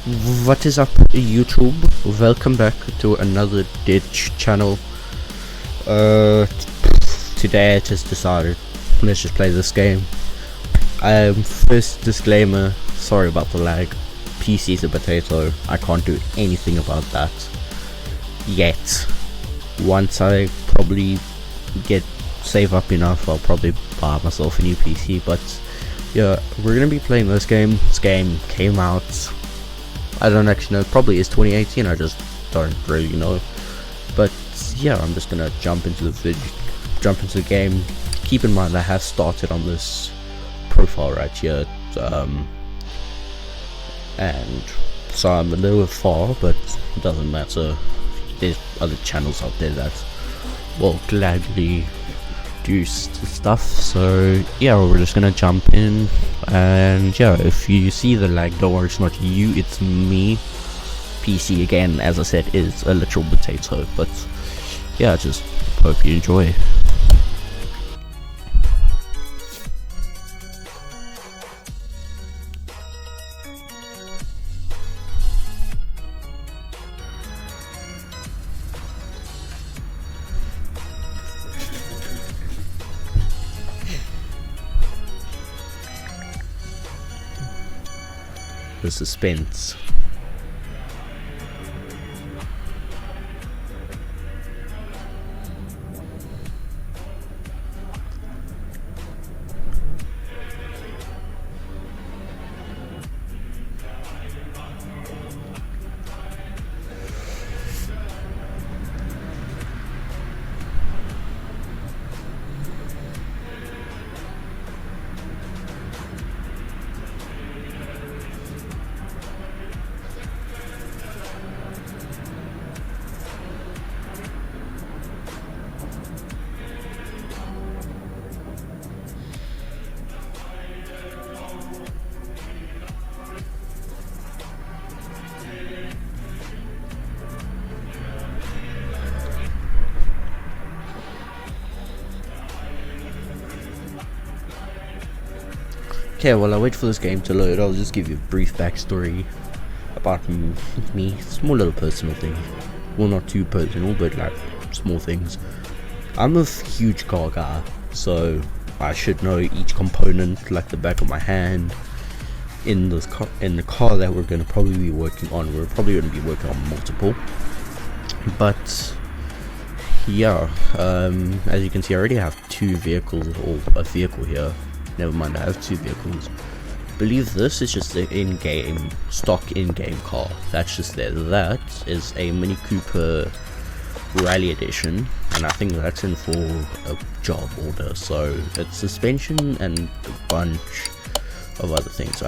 What is up, YouTube? Welcome back to another Ditch channel. Today I just decided, let's just play this game. First disclaimer, sorry about the lag. PC's a potato, I can't do anything about that yet. Once I probably save up enough, I'll probably buy myself a new PC, but yeah, we're gonna be playing this game. This game came out, I don't actually know, probably is 2018, I just don't really know. But yeah, I'm just gonna jump into the game. Keep in mind I have started on this profile right here, and so I'm a little far, but it doesn't matter. There's other channels out there that will gladly do stuff, so yeah, we're just gonna jump in. And yeah, if you see the lag, don't worry, it's not you, it's me. PC, again, as I said, is a literal potato, but yeah, just hope you enjoy. The suspense. Okay, while I wait for this game to load, I'll just give you a brief backstory about me. Small little personal thing. Well, not too personal, but like small things. I'm a huge car guy, so I should know each component like the back of my hand. In the car that we're gonna probably be working on, we're probably gonna be working on multiple. But yeah, as you can see, I already have two vehicles, or a vehicle here. Never mind, I have two vehicles. I believe this is just the stock in-game car. That's just there. That is a Mini Cooper Rally Edition, and I think that's in for a job order. So it's suspension and a bunch of other things.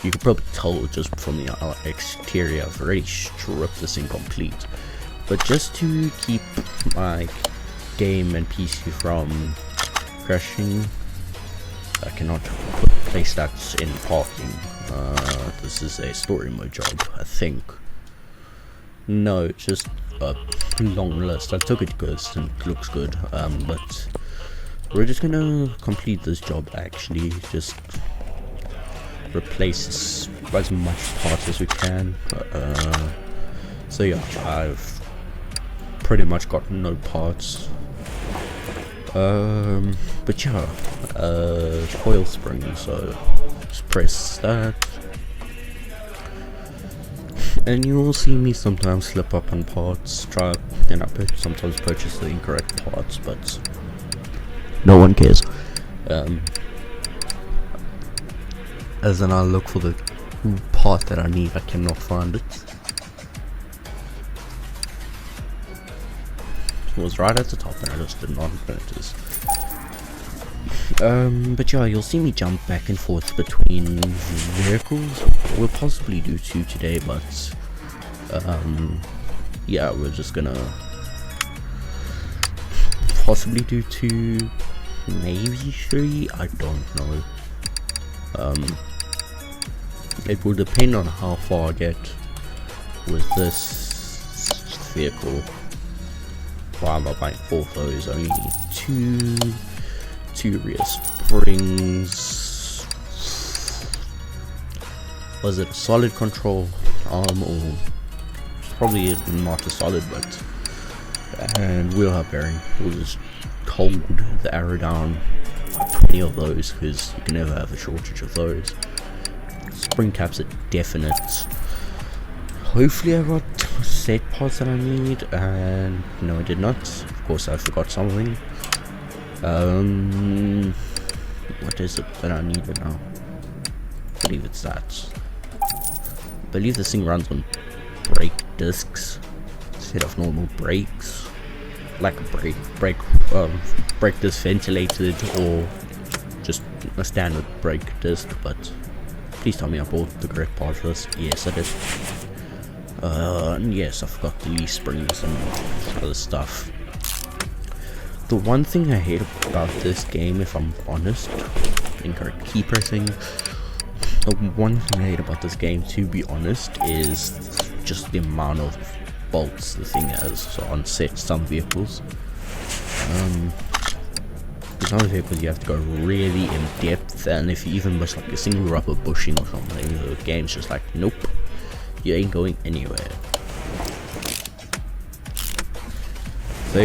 You could probably tell just from the exterior, I've already stripped this thing complete. But just to keep my game and PC from crashing, I cannot place that in parking. This is a story mode job, I think. No, it's just a long list. I took it because it looks good, but we're just gonna complete this job actually. Just replace as much parts as we can. So yeah, I've pretty much got no parts. But yeah, coil spring, so just press that, and you will see me sometimes slip up on parts, and I sometimes purchase the incorrect parts, but no one cares. As in, I'll look for the part that I need, I cannot find it. It was right at the top and I just did not notice. But yeah, you'll see me jump back and forth between vehicles. We'll possibly do two today, but yeah, we're just gonna possibly do two, maybe three, I don't know. It will depend on how far I get with this vehicle. Why am I buying 4 of those? I only need two rear springs. Was it a solid control? or probably not a solid but, and wheel hub bearing. We'll just hold the arrow down, 20 of those, because you can never have a shortage of those. Spring caps are definite. Hopefully I got set parts that I need, and no I did not. Of course I forgot something. What is it that I needed now? I believe it's that. I believe this thing runs on brake discs instead of normal brakes. Like a brake disc ventilated, or just a standard brake disc, but please tell me I bought the correct part for this. Yes I did. And yes, I forgot the leaf springs and other stuff. The one thing I hate about this game, if I'm honest, incorrect key pressing. The one thing I hate about this game, to be honest, is just the amount of bolts the thing has on some vehicles. Some vehicles you have to go really in depth, and if you even miss like a single rubber bushing or something, the game's just like, nope, you ain't going anywhere. So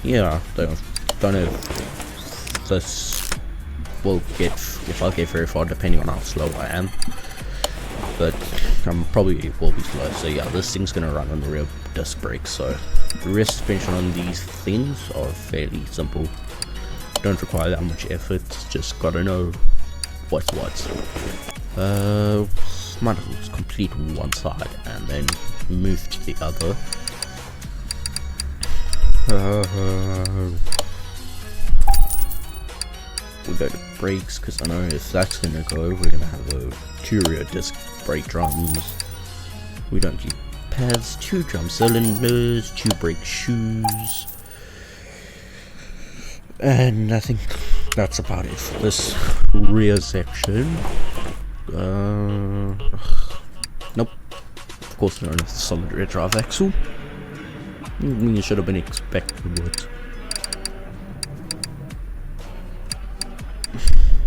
yeah, don't know if this will get, if I'll get very far, depending on how slow I am, but I'm probably will be slow. So yeah, this thing's gonna run on the rear disc brakes, so the rear suspension on these things are fairly simple, don't require that much effort, just gotta know what's what. Might as well just complete one side and then move to the other. We go to brakes, because I know if that's gonna go, we're gonna have two rear disc brake drums. We don't need pads, 2 drum cylinders, 2 brake shoes, and I think that's about it for this rear section. Nope. Of course, we don't have the solid rear drive axle. I mean, you should have been expecting it.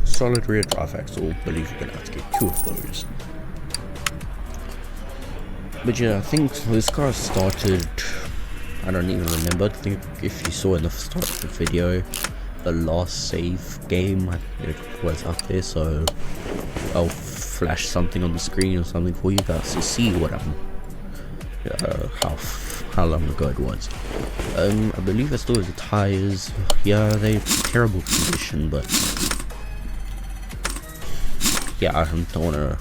Solid rear drive axle, believe you're gonna have to get 2 of those. But yeah, I think this car started, I don't even remember. I think if you saw in the start of the video, the last save game, it was up there, so I'll flash something on the screen or something for you guys to see what how long ago it was. I believe I still have the tires. Yeah, they're in terrible condition, but yeah, I don't want to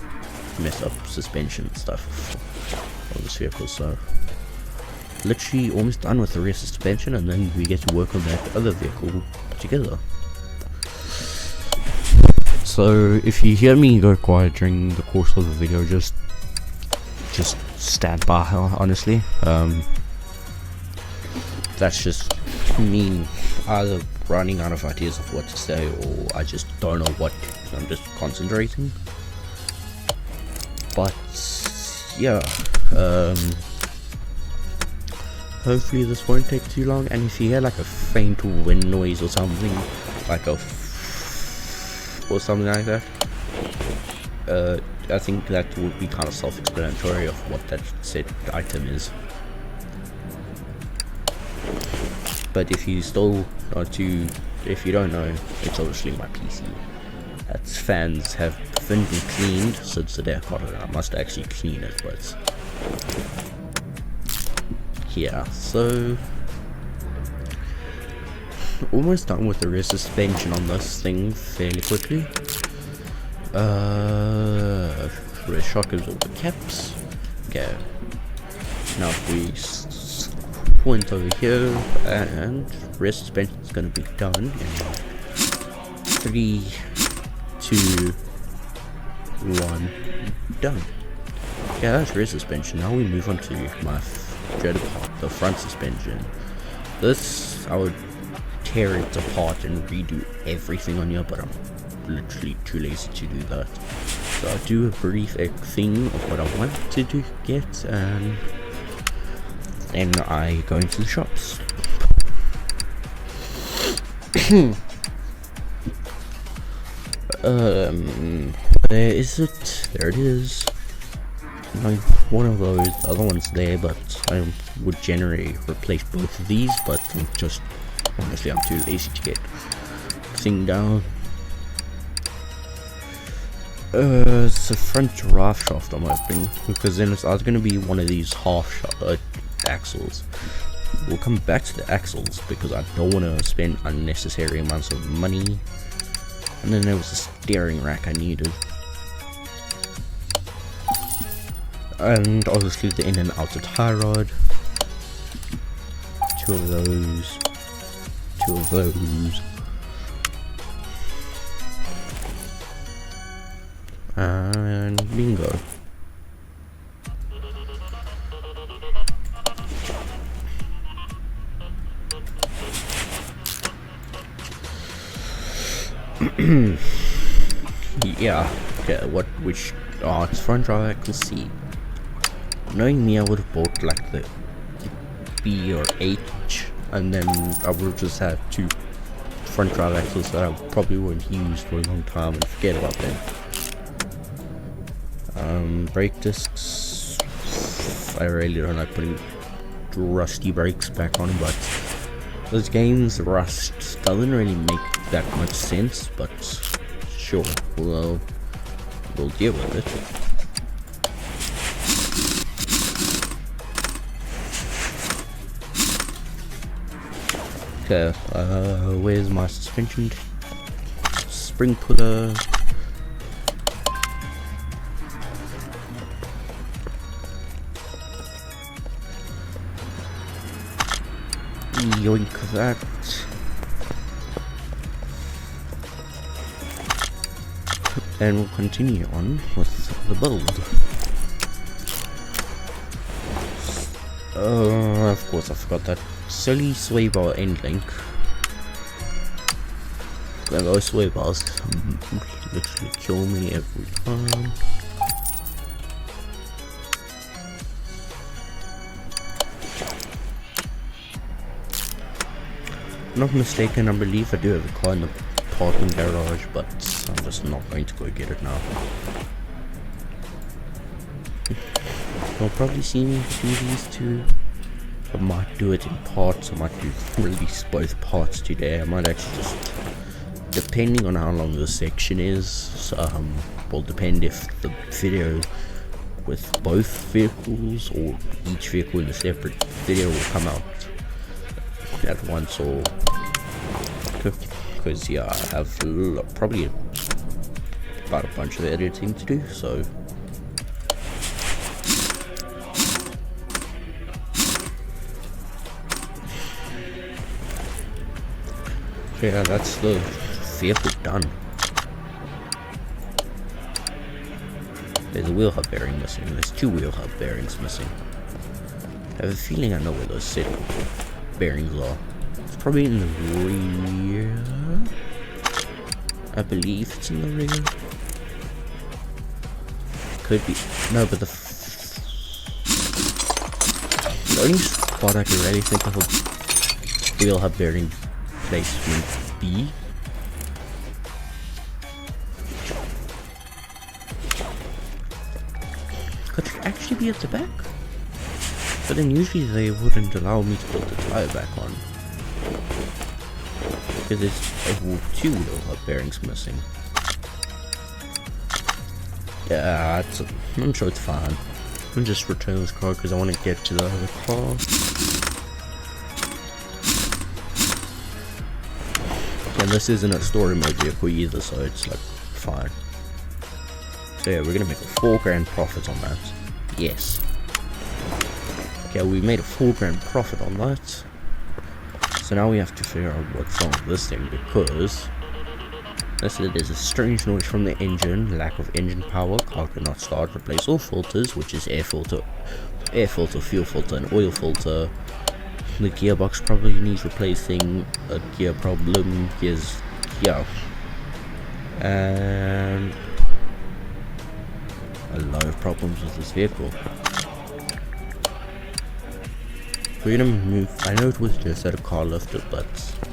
mess up suspension and stuff on this vehicle, so literally almost done with the rear suspension, and then we get to work on that other vehicle together. So if you hear me go quiet during the course of the video, just stand by, honestly. That's just me either running out of ideas of what to say, or I just don't know what, I'm just concentrating. But yeah, hopefully this won't take too long, and if you hear like a faint wind noise or something, like a or something like that, I think that would be kind of self-explanatory of what that said item is. But if you still not to, if you don't know, it's obviously my PC. Its fans have been cleaned since the day I got it. I must actually clean it, but yeah. So almost done with the rear suspension on this thing fairly quickly. Rear shock absorber caps. Okay. Now if we point over here, and rear suspension is going to be done in 3, 2, 1, done. Yeah, that's rear suspension. Now we move on to my dreaded part, the front suspension. This, I would tear it apart and redo everything on here, but I'm literally too lazy to do that. So I'll do a brief thing of what I want to get, and then I go into the shops. Where is it? There it is. Like one of those, the other one's there, but I would generally replace both of these, but honestly, I'm too lazy to get thing down. It's a front giraffe shaft I'm hoping, because then it's either going to be one of these half axles. We'll come back to the axles because I don't want to spend unnecessary amounts of money. And then there was a steering rack I needed. And obviously the in and outer tie rod. Two of those. And bingo. Yeah, okay, it's front drive axle C. Knowing me, I would have bought like the B or H, and then I would have just had two front drive axles that I probably wouldn't use for a long time and forget about them. Brake discs, I really don't like putting rusty brakes back on, but those games, rust doesn't really make that much sense, but sure, we'll deal with it. Okay, where's my suspension spring puller? Yoink that. And we'll continue on with the build. Of course I forgot that silly sway bar end link. Those sway bars literally kill me every time. Not mistaken, I believe I do have a car in the parking garage, but I'm just not going to go get it now. You'll probably see me do these two. I might do it in parts, I might release both parts today. I might actually just, depending on how long the section is, will depend if the video with both vehicles or each vehicle in a separate video will come out at once, or because yeah, I have probably about a bunch of editing to do, so yeah, that's the vehicle done. There's a wheel hub bearing missing. There's two wheel hub bearings missing. I have a feeling I know where those set bearings are. It's probably in the rear. I believe it's in the rear. Could be. No, but the only spot I can really think of a wheel hub bearing placement B. Could it actually be at the back? But then usually they wouldn't allow me to put the tire back on, because there's two wheel hub bearings missing. Yeah, I'm sure it's fine. I'll just return this car because I want to get to the other car. And this isn't a story mode vehicle either, so it's like fine. So yeah, we're gonna make a $4,000 profit on that. Yes. Okay, we made a $4,000 profit on that. So now we have to figure out what's wrong with this thing, because there's a strange noise from the engine, lack of engine power, car cannot start, replace all filters, which is air filter, fuel filter, and oil filter. The gearbox probably needs replacing, a gear problem, yeah, and a lot of problems with this vehicle. We're gonna move. I know it was just at a car lifter, but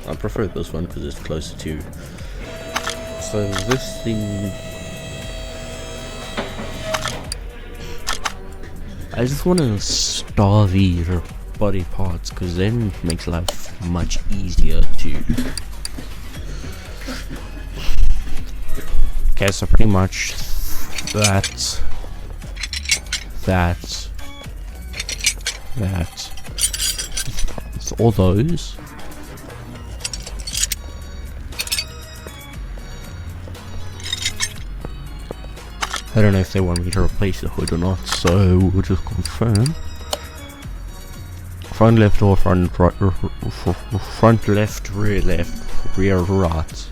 I prefer this one because it's closer to So this thing, I just want to starve your body parts, because then it makes life much easier too. Okay, so pretty much that's all those. I don't know if they want me to replace the hood or not, so we'll just confirm. Front left or front right, front left, rear right.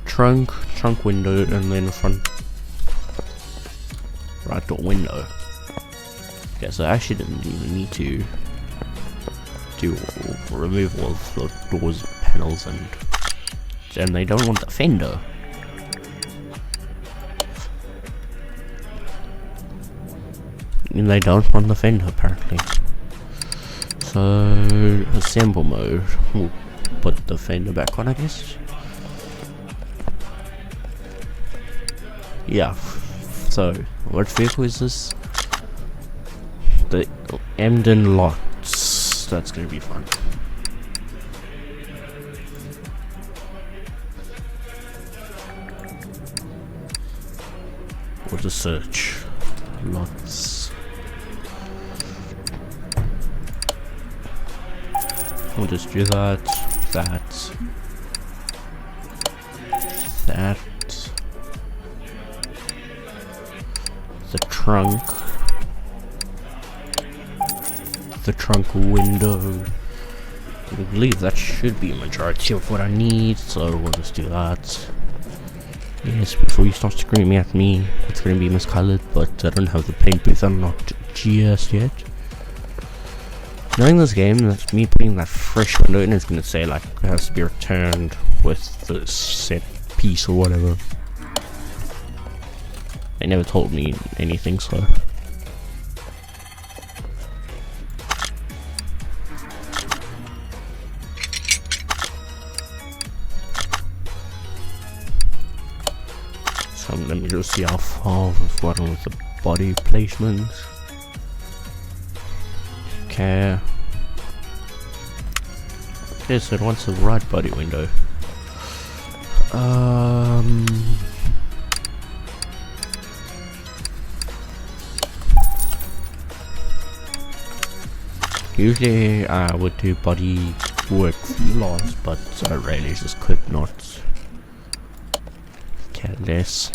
Trunk window, and then front right door window. Okay, so I actually didn't even need to remove all of the doors, panels, and they don't want the fender. And they don't want the fender apparently. So assemble mode. We'll put the fender back on, I guess. Yeah. So what vehicle is this? The Emden Lots. That's gonna be fun. Or the search. Lots. We'll just do that. The trunk window. I believe that should be a majority of what I need, so we'll just do that. Yes, before you start screaming at me, it's going to be miscolored, but I don't have the paint booth unlocked just yet. Knowing this game, that's me putting that fresh window in, it's going to say like it has to be returned with the set piece or whatever. They never told me anything, so. So let me just see how far we've gotten with the body placements. Okay. Okay, so it wants the right body window. Usually I would do body work last, but I really just could not care less.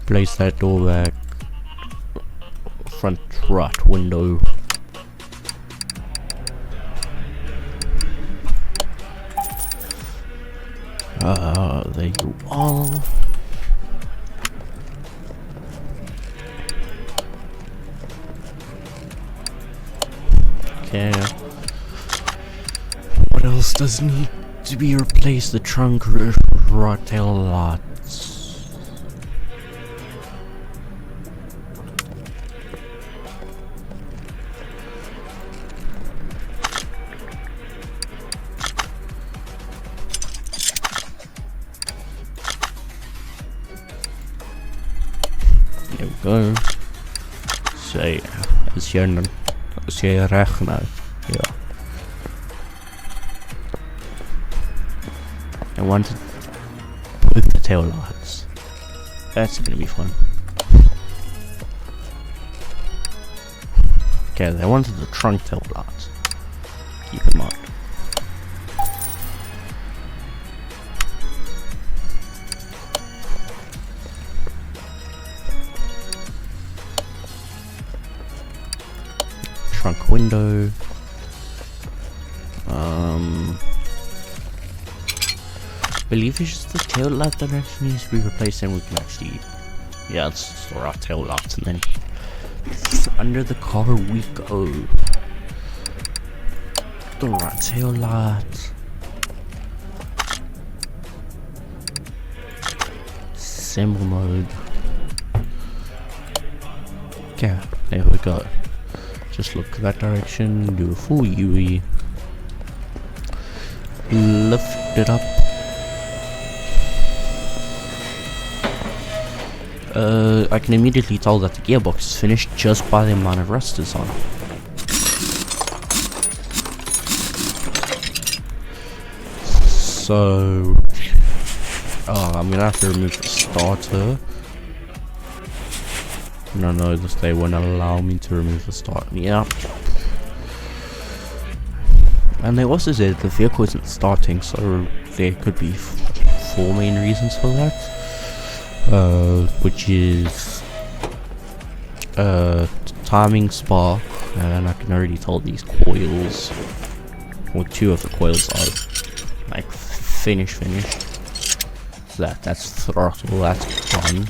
Place that door back. Front right window. There you are. Okay. What else does need to be replaced? The trunk, right tail lights. There we go. Say, is jy reg nou? Ja. I wanted with the tail lights. That's gonna be fun. Okay, they wanted the trunk tail lights. Keep in mind. Trunk window. I believe it's just the tail light that actually needs to be replaced, and we can actually, yeah, it's just the right tail lights, and then under the car we go. The right tail light. Assemble mode. Okay, there we go. Just look that direction, do a full UE. lift it up. I can immediately tell that the gearbox is finished just by the amount of rust it's on. So, I'm gonna have to remove the starter. No, they won't allow me to remove the starter. Yeah. And they also said the vehicle isn't starting, so there could be 4 main reasons for that. Which is timing spark, and I can already tell these coils, or 2 of the coils are like finished. So that's throttle, that's gone.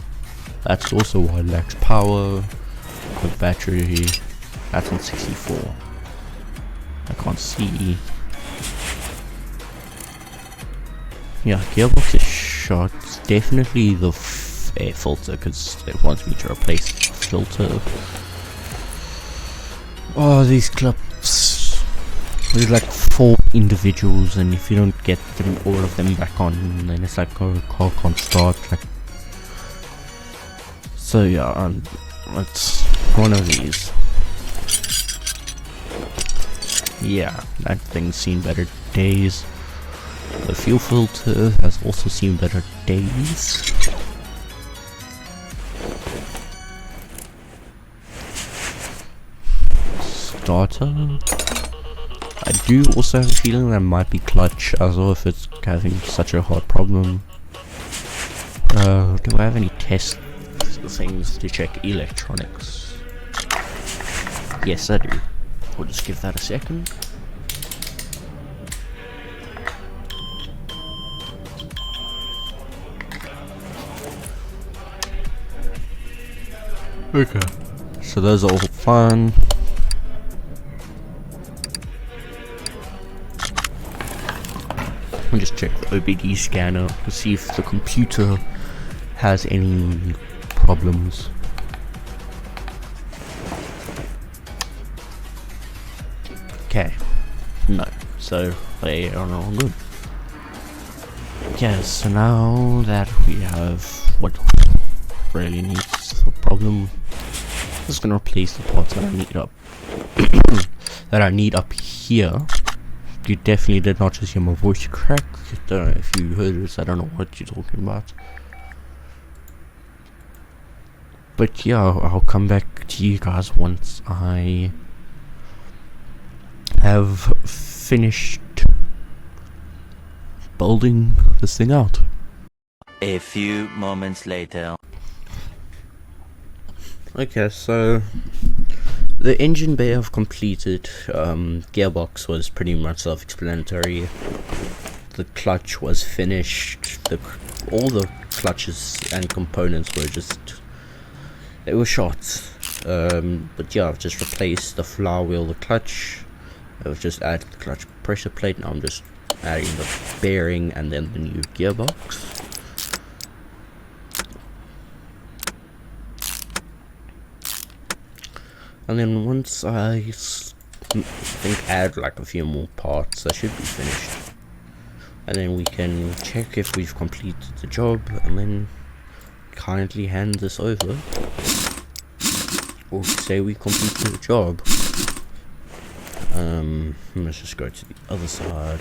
That's also why it lacks power. The battery, that's on 64. I can't see. Yeah, gearbox is shot. It's definitely the air filter, because it wants me to replace the filter. Oh, these clips. There's like 4 individuals, and if you don't get all of them back on, then it's like, oh, car can't start. Like, so yeah, it's one of these. Yeah, that thing's seen better days. The fuel filter has also seen better days. Starter. I do also have a feeling that might be clutch, as well, if it's having such a hard problem. Do I have any test things to check electronics? Yes, I do. We'll just give that a second. Okay, so those are all fun. I'll just check the OBD scanner to see if the computer has any problems. Okay, no, so they are all good. Okay, so now that we have what really needs the problem, I'm just gonna replace the parts that I need up that I need up here. You definitely did not just hear my voice crack. I don't know if you heard this, I don't know what you're talking about. But yeah, I'll come back to you guys once I have finished building this thing out. A few moments later. Okay, so the engine bay I've completed. Gearbox was pretty much self-explanatory. The clutch was finished. All the clutches and components were they were shot. But yeah, I've just replaced the flywheel, the clutch. I've just added the clutch pressure plate. Now I'm just adding the bearing and then the new gearbox. And then once I think add like a few more parts, I should be finished. And then we can check if we've completed the job, and then kindly hand this over. Or say we completed the job. Let's just go to the other side.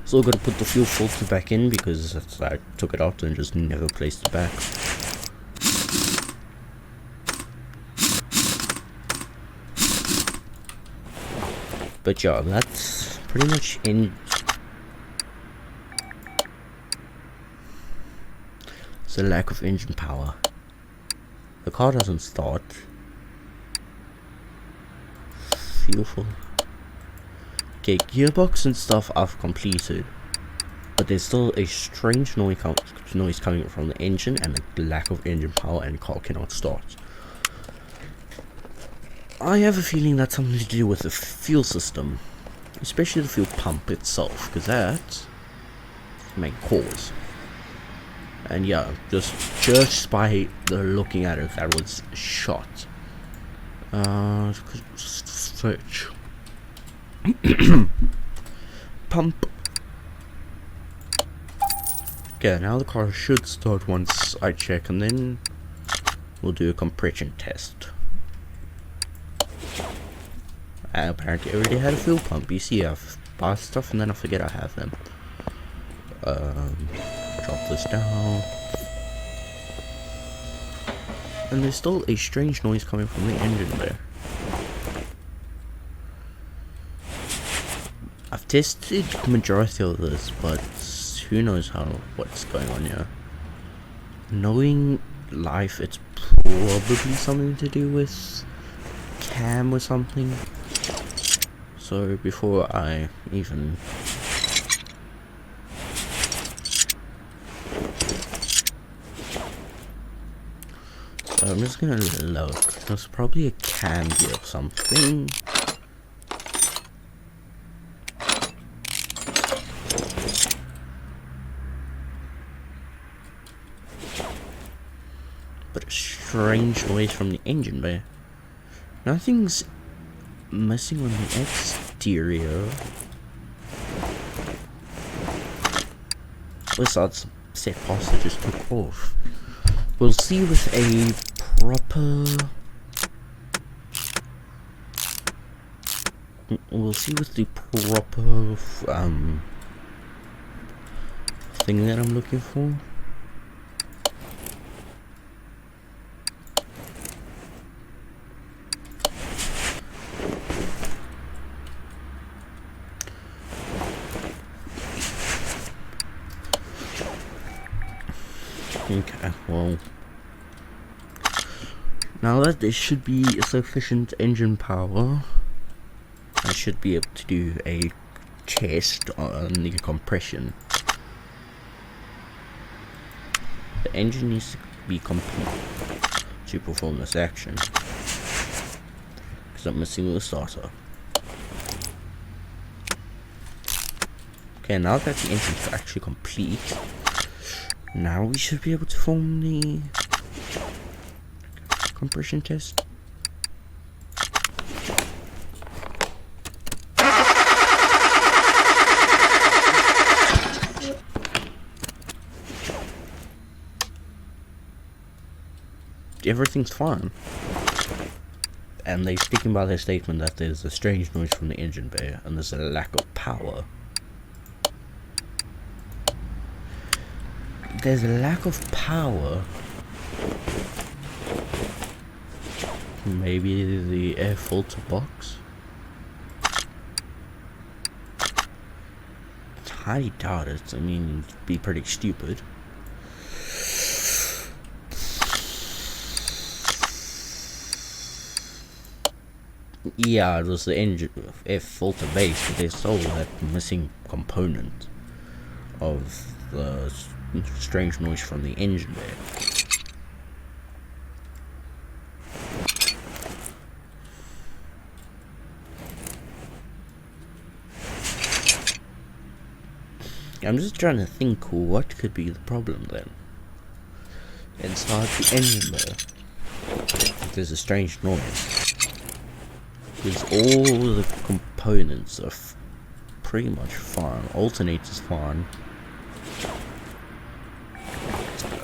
Still gotta put the fuel filter back in because I took it out and just never placed it back. But yeah, that's pretty much in. It's a lack of engine power. The car doesn't start. Beautiful. Okay, gearbox and stuff I've completed, but there's still a strange noise coming from the engine and the lack of engine power, and the car cannot start. I have a feeling that's something to do with the fuel system, especially the fuel pump itself, because that's the main cause. And yeah, just by looking at it, that was shot. Search. Pump. Okay, now the car should start once I check, and then we'll do a compression test. I apparently already had a fuel pump. You see, I've bought stuff and then I forget I have them. Drop this down. And there's still a strange noise coming from the engine there. I've tested the majority of this, but who knows what's going on here. Knowing life, it's probably something to do with cam or something. So before I even I'm just gonna look. There's probably a cam here or something. But a strange noise from the engine bay. Nothing's missing on the exterior. Besides some set parts that just took off. We'll see with a proper... We'll see with the proper thing that I'm looking for. Okay, well, now that there should be sufficient engine power, I should be able to do a test on the compression. The engine needs to be complete to perform this action, because I'm missing the starter. Okay, now that the engine's actually complete, now we should be able to form the compression test. Everything's fine. And they're sticking by their statement that there's a strange noise from the engine bay and there's a lack of power. There's a lack of power. Maybe the air filter box. I doubt it. I mean, it'd be pretty stupid. Yeah, it was the engine air filter base, but they stole that missing component of the strange noise from the engine there. I'm just trying to think what could be the problem then. Inside the engine there, there's a strange noise. Because all the components are pretty much fine. Alternator's fine.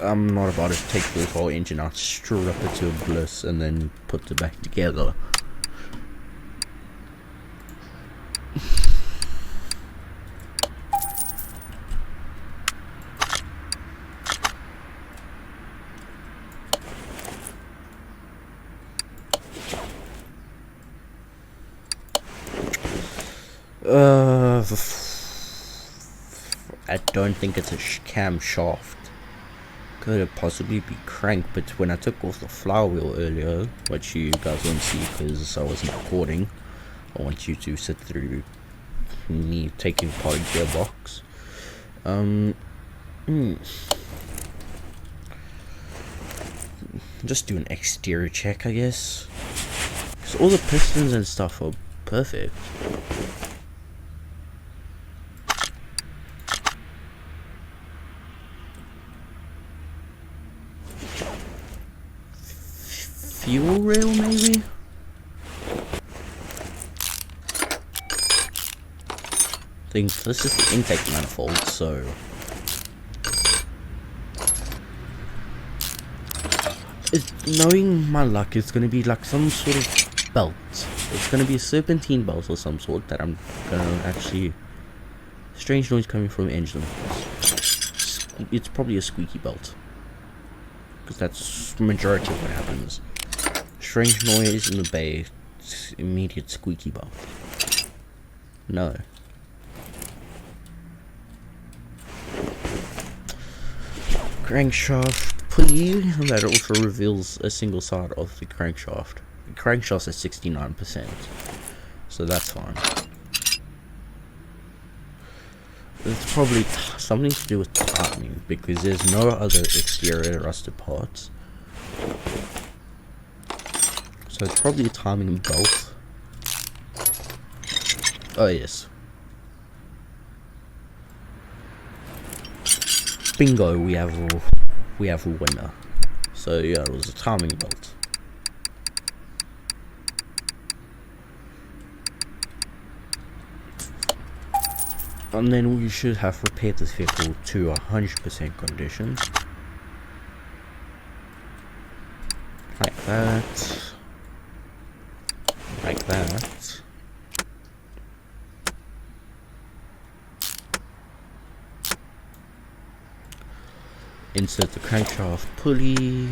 I'm not about to take the whole engine out, strip it to a bliss, and then put it back together. I don't think it's a cam shaft. Could it possibly be crank? But when I took off the flywheel earlier, which you guys won't see because I wasn't recording, I want you to sit through me taking apart a gearbox. Just do an exterior check, I guess, because all the pistons and stuff are perfect. Fuel rail, maybe? things. This is the intake manifold, so knowing my luck, it's gonna be like some sort of belt. It's gonna be a serpentine belt or some sort that I'm gonna actually. Strange noise coming from engine. It's probably a squeaky belt, because that's the majority of what happens. Strange noise in the bay, immediate squeaky belt. No. Crankshaft pulley, that also reveals a single side of the crankshaft. The crankshaft's at 69%, so that's fine. It's probably something to do with timing, because there's no other exterior rusted parts. So it's probably a timing belt. Oh yes. Bingo, we have a winner. So yeah, it was a timing belt. And then we should have repaired this vehicle to 100% condition. Like that. Like that. Insert the crankshaft pulley.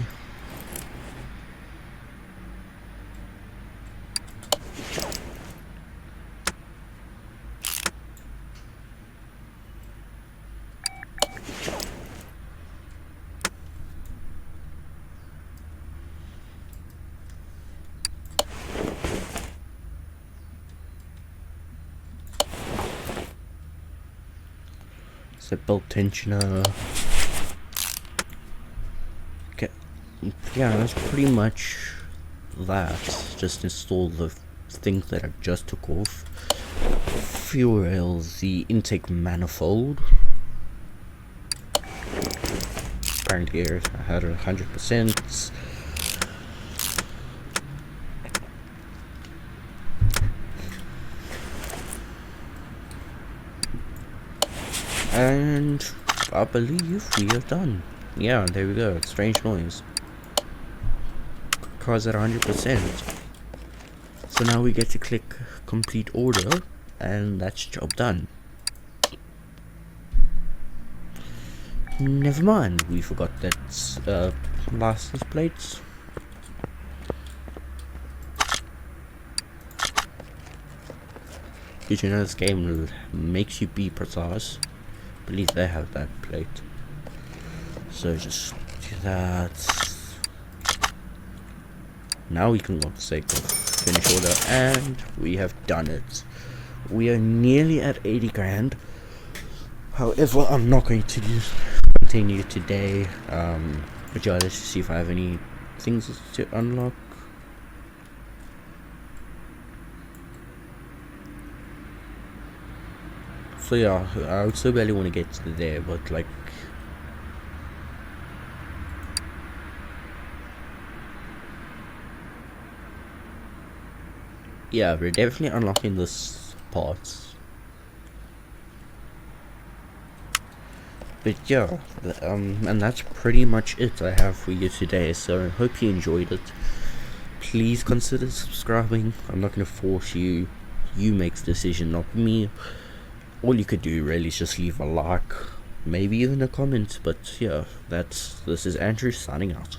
Set belt tensioner. Okay, yeah, that's pretty much that. Just install the things that I just took off. Fuel rails, the intake manifold. Apparently I had 100%. And I believe we are done. Yeah, there we go. Strange noise. Car's at 100%. So now we get to click complete order, and that's job done. Never mind, we forgot that license plates. Did you know this game makes you be precise? I believe they have that plate. So just do that. Now we can say finish order, and we have done it. We are nearly at 80 grand. However, I'm not going to continue today. Regardless, to see if I have any things to unlock. So yeah, I would so badly want to get to there, but like, yeah, we're definitely unlocking this part. But yeah, and that's pretty much it I have for you today. So I hope you enjoyed it. Please consider subscribing. I'm not going to force you. You make the decision, not me. All you could do really is just leave a like, maybe even a comment. But yeah, this is Andrew signing out.